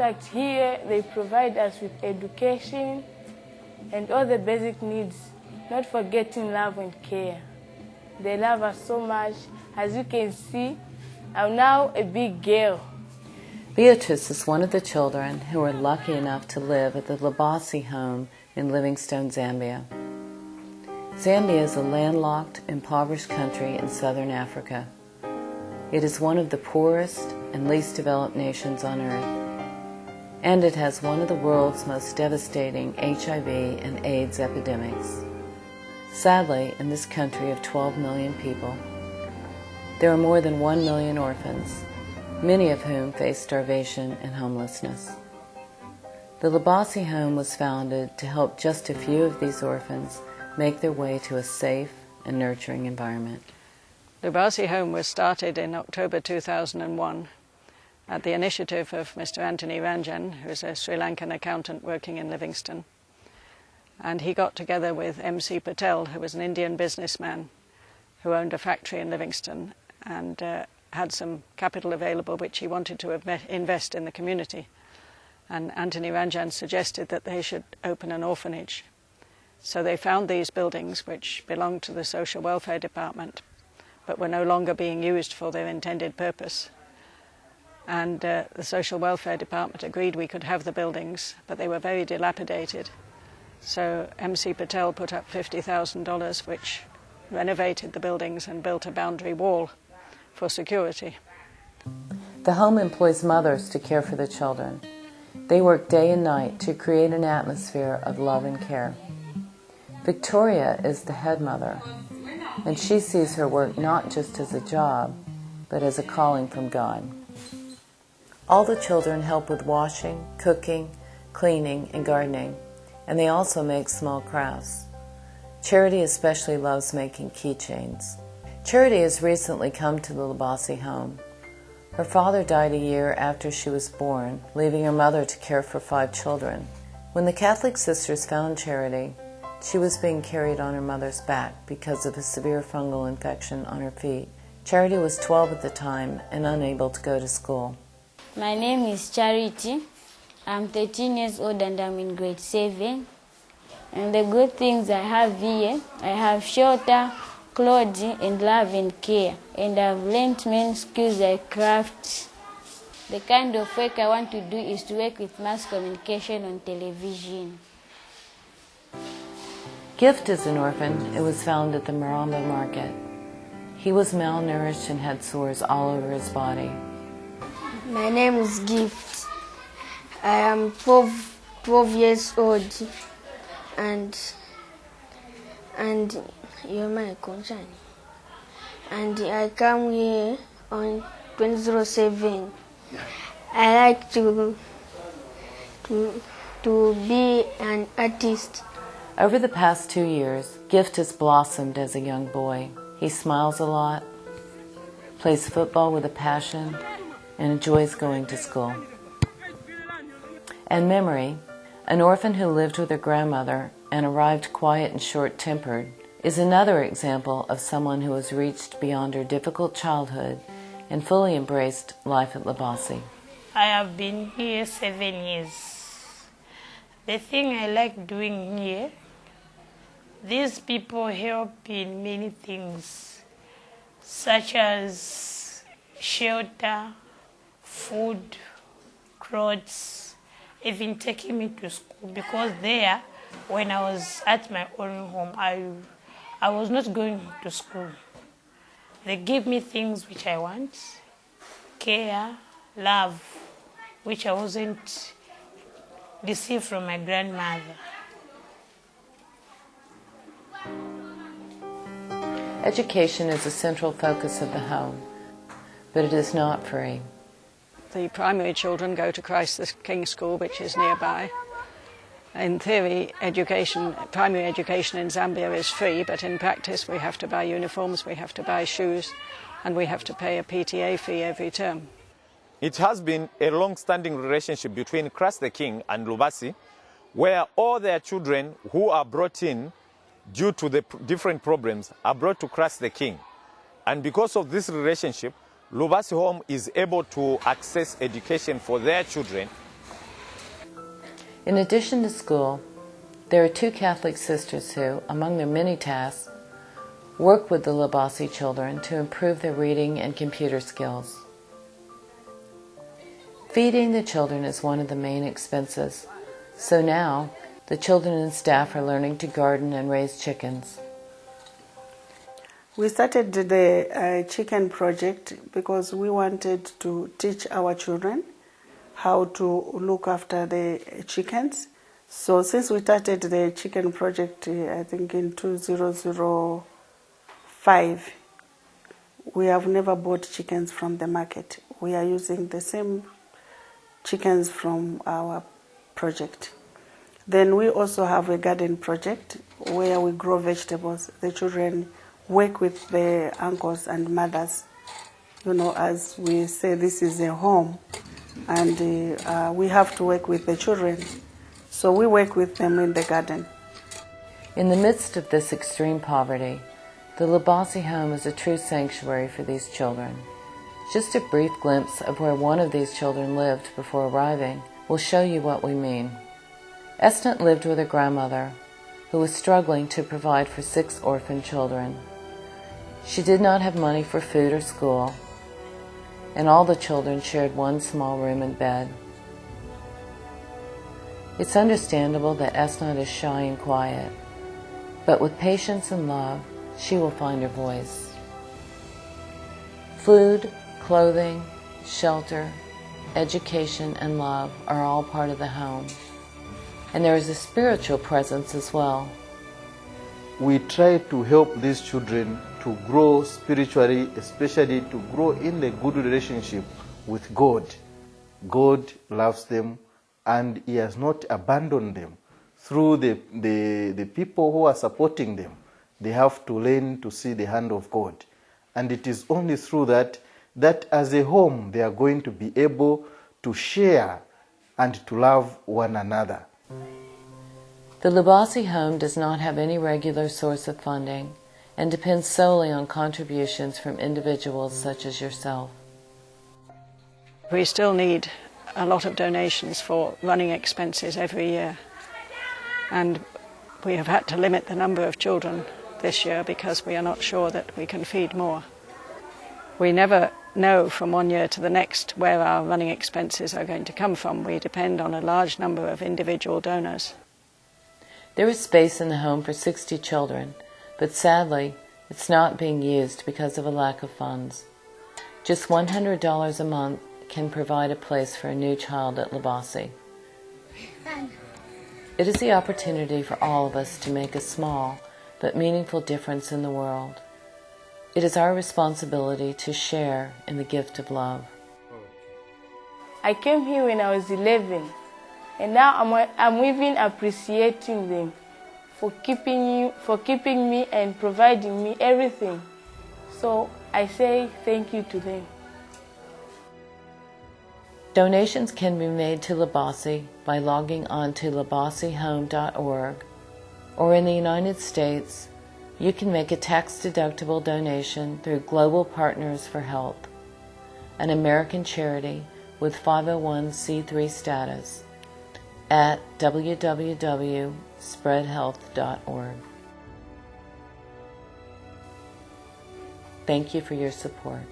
fact, here they provide us with education and all the basic needs, not forgetting love and care. They love us so much. As you can see, I'm now a big girl. Beatrice is one of the children who are lucky enough to live at the Lubasi home in Livingstone, Zambia. Zambia is a landlocked, impoverished country in southern Africa. It is one of the poorest and least developed nations on earth, and it has one of the world's most devastating HIV and AIDS epidemics. Sadly, in this country of 12 million people, there are more than 1 million orphans, many of whom face starvation and homelessness. The Lubasi home was founded to help just a few of these orphans make their way to a safe and nurturing environment. Lubasi home was started in October 2001 at the initiative of Mr. Anthony Ranjan, who is a Sri Lankan accountant working in Livingstone. And he got together with MC Patel, who was an Indian businessman who owned a factory in Livingstone and had some capital available which he wanted to invest in the community. And Anthony Ranjan suggested that they should open an orphanage. So they found these buildings which belonged to the Social Welfare Department but were no longer being used for their intended purpose. And the Social Welfare Department agreed we could have the buildings, but they were very dilapidated. So MC Patel put up $50,000 which renovated the buildings and built a boundary wall for security. The home employs mothers to care for the children. They work day and night to create an atmosphere of love and care. Victoria is the head mother, and she sees her work not just as a job, but as a calling from God. All the children help with washing, cooking, cleaning, and gardening, and they also make small crafts. Charity especially loves making keychains. Charity has recently come to the Lubasi home. Her father died a year after she was born, leaving her mother to care for 5 children. When the Catholic sisters found Charity, she was being carried on her mother's back because of a severe fungal infection on her feet. Charity was 12 at the time and unable to go to school. My name is Charity. I'm 13 years old and I'm in grade 7. And the good things I have here, I have shelter, clothing, and love and care. And I've learned many skills like craft. The kind of work I want to do is to work with mass communication on television. Gift is an orphan who was found at the Maramba market. He was malnourished and had sores all over his body. My name is Gift. I am 12 years old and you're my concern. And I come here on 2007. I like to be an artist. Over the past 2 years, Gift has blossomed as a young boy. He smiles a lot, plays football with a passion, and enjoys going to school. And Memory, an orphan who lived with her grandmother and arrived quiet and short-tempered, is another example of someone who has reached beyond her difficult childhood and fully embraced life at Lubasi. I have been here 7 years. The thing I like doing here, these people help in many things, such as shelter, food, clothes, even taking me to school, because there, when I was at my own home, I was not going to school. They give me things which I want, care, love, which I wasn't received from my grandmother. Education is a central focus of the home, but it is not free. The primary children go to Christ the King School, which is nearby. In theory, primary education in Zambia is free, but in practice we have to buy uniforms, we have to buy shoes, and we have to pay a PTA fee every term. It has been a long-standing relationship between Christ the King and Lubasi, where all their children who are brought in due to the different problems are brought to Christ the King. And because of this relationship, Lubasi Home is able to access education for their children In addition to school, there are 2 Catholic sisters who, among their many tasks, work with the Lubasi children to improve their reading and computer skills. Feeding the children is one of the main expenses, so now the children and staff are learning to garden and raise chickens. We started the chicken project because we wanted to teach our children how to look after the chickens. So since we started the chicken project, I think in 2005, we have never bought chickens from the market. We are using the same chickens from our project. Then we also have a garden project where we grow vegetables. The children work with the uncles and mothers. You know, as we say, this is a home, and we have to work with the children. So we work with them in the garden. In the midst of this extreme poverty, the Lubasi home is a true sanctuary for these children. Just a brief glimpse of where one of these children lived before arriving will show you what we mean. Esnat lived with her grandmother, who was struggling to provide for 6 orphan children. She did not have money for food or school, and all the children shared one small room and bed. It's understandable that Esnat is shy and quiet, but with patience and love, she will find her voice. Food, clothing, shelter, education, and love are all part of the home. And there is a spiritual presence as well. We try to help these children to grow spiritually, especially to grow in a good relationship with God. God loves them and He has not abandoned them. Through the people who are supporting them, they have to learn to see the hand of God. And it is only through that as a home they are going to be able to share and to love one another. The Lubasi home does not have any regular source of funding and depends solely on contributions from individuals such as yourself. We still need a lot of donations for running expenses every year, and we have had to limit the number of children this year because we are not sure that we can feed more. We never know from one year to the next where our running expenses are going to come from. We depend on a large number of individual donors. There is space in the home for 60 children, but sadly, it's not being used because of a lack of funds. Just $100 a month can provide a place for a new child at Lubasi. It is the opportunity for all of us to make a small but meaningful difference in the world. It is our responsibility to share in the gift of love. I came here when I was 11, and now I'm even appreciating them for keeping me and providing me everything. So I say thank you to them. Donations can be made to Lubasi by logging on to lubasihome.org, or in the United States, you can make a tax-deductible donation through Global Partners for Health, an American charity with 501c3 status, at www.spreadhealth.org. Thank you for your support.